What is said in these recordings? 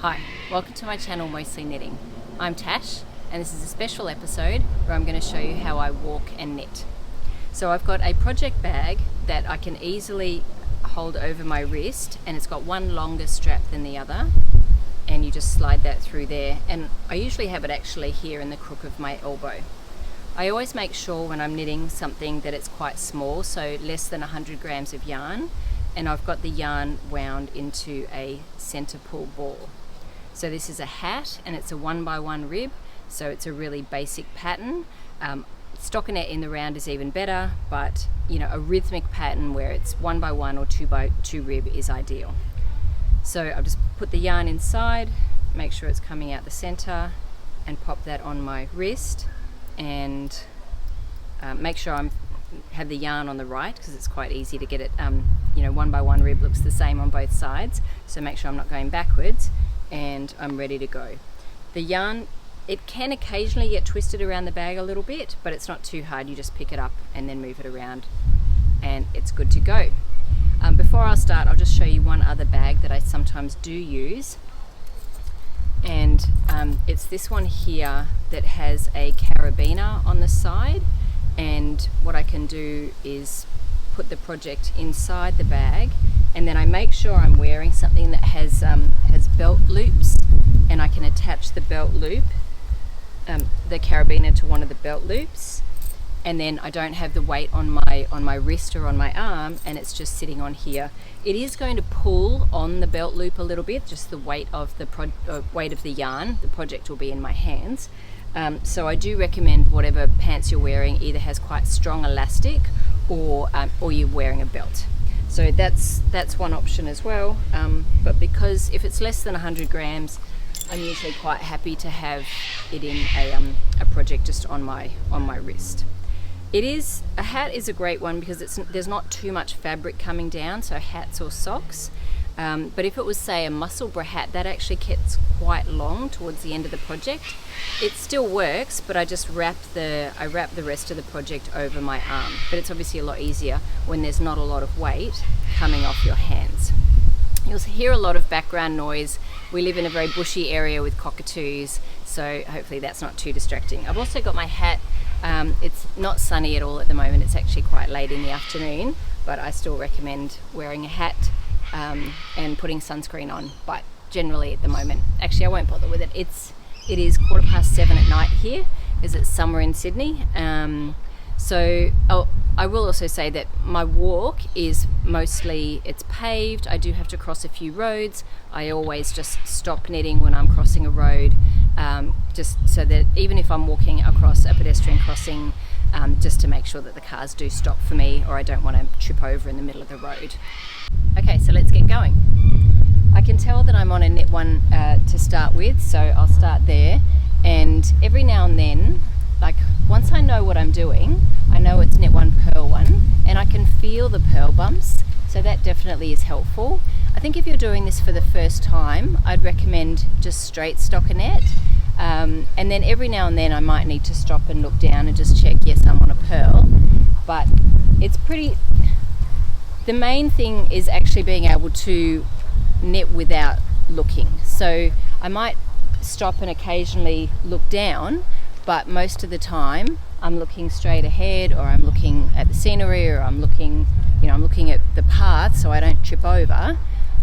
Hi, welcome to my channel Mostly Knitting. I'm Tash and this is a special episode where I'm going to show you how I walk and knit. So I've got a project bag that I can easily hold over my wrist, and it's got one longer strap than the other, and you just slide that through there, and I usually have it actually here in the crook of my elbow. I always make sure when I'm knitting something that it's quite small, so less than 100 grams of yarn, and I've got the yarn wound into a center pull ball. So this is a hat and it's a 1x1 rib, so it's a really basic pattern. Stockinette in the round is even better, but a rhythmic pattern where it's 1x1 or 2x2 rib is ideal. So I'll just put the yarn inside, make sure it's coming out the center, and pop that on my wrist, and make sure I have the yarn on the right, because it's quite easy to get it, 1x1 rib looks the same on both sides, so make sure I'm not going backwards, and I'm ready to go. The yarn, it can occasionally get twisted around the bag a little bit, but it's not too hard. You just pick it up and then move it around and it's good to go. Before I start, I'll just show you one other bag that I sometimes do use, and it's this one here that has a carabiner on the side, and what I can do is put the project inside the bag, and then I make sure I'm wearing something that has belt loops, and I can attach the belt loop, the carabiner, to one of the belt loops, and then I don't have the weight on my wrist or on my arm, and it's just sitting on here. It is going to pull on the belt loop a little bit, just the weight of the weight of the yarn. The project will be in my hands, so I do recommend whatever pants you're wearing either has quite strong elastic or you're wearing a belt. So that's one option as well, but because if it's less than 100 grams, I'm usually quite happy to have it in a project just on my wrist. A hat is a great one because there's not too much fabric coming down, so hats or socks. But if it was, say, a muscle bra hat, that actually gets quite long towards the end of the project. It still works, but I just wrap the rest of the project over my arm. But it's obviously a lot easier when there's not a lot of weight coming off your hands. You'll hear a lot of background noise. We live in a very bushy area with cockatoos, so hopefully that's not too distracting. I've also got my hat. It's not sunny at all at the moment. It's actually quite late in the afternoon, but I still recommend wearing a hat and putting sunscreen on. But generally at the moment, actually I won't bother with it. It is 7:15 at night here, because it's summer in Sydney. I will also say that my walk is mostly, it's paved. I do have to cross a few roads. I always just stop knitting when I'm crossing a road, just so that even if I'm walking across a pedestrian crossing, just to make sure that the cars do stop for me, or I don't want to trip over in the middle of the road. Okay, so let's get going. I can tell that I'm on a knit one to start with, so I'll start there, and every now and then, once I know what I'm doing, I know it's knit one, purl one, and I can feel the purl bumps, so that definitely is helpful. I think if you're doing this for the first time, I'd recommend just straight stockinette, and then every now and then I might need to stop and look down and just check, yes, I'm on a purl, but the main thing is actually being able to knit without looking. So I might stop and occasionally look down, but most of the time I'm looking straight ahead, or I'm looking at the scenery, or I'm looking at the path so I don't trip over.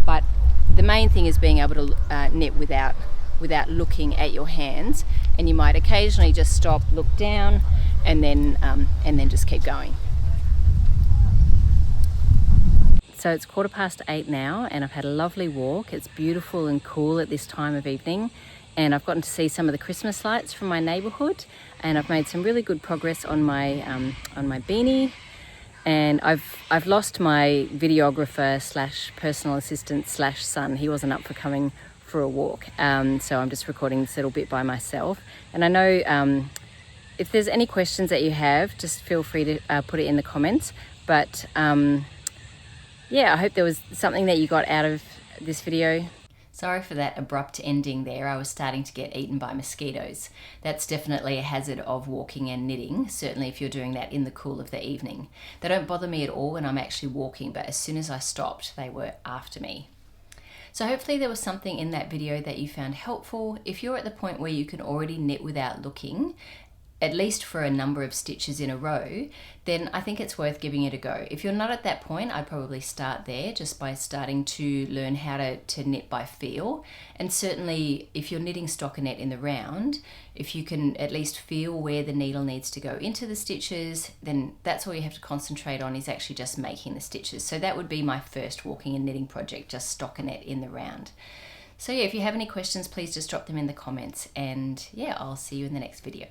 But the main thing is being able to knit without looking at your hands, and you might occasionally just stop, look down, and then just keep going. So it's 8:15 now, and I've had a lovely walk. It's beautiful and cool at this time of evening, and I've gotten to see some of the Christmas lights from my neighbourhood, and I've made some really good progress on my beanie. And I've lost my videographer / personal assistant / son. He wasn't up for coming for a walk, so I'm just recording this little bit by myself. And I know if there's any questions that you have, just feel free to put it in the comments. But I hope there was something that you got out of this video. Sorry for that abrupt ending there. I was starting to get eaten by mosquitoes. That's definitely a hazard of walking and knitting, certainly if you're doing that in the cool of the evening. They don't bother me at all when I'm actually walking, but as soon as I stopped, they were after me. So hopefully there was something in that video that you found helpful. If you're at the point where you can already knit without looking, at least for a number of stitches in a row, then I think it's worth giving it a go. If you're not at that point, I'd probably start there just by starting to learn how to knit by feel. And certainly if you're knitting stockinette in the round, if you can at least feel where the needle needs to go into the stitches, then that's all you have to concentrate on, is actually just making the stitches. So that would be my first walking and knitting project, just stockinette in the round. So yeah, if you have any questions, please just drop them in the comments, and yeah, I'll see you in the next video.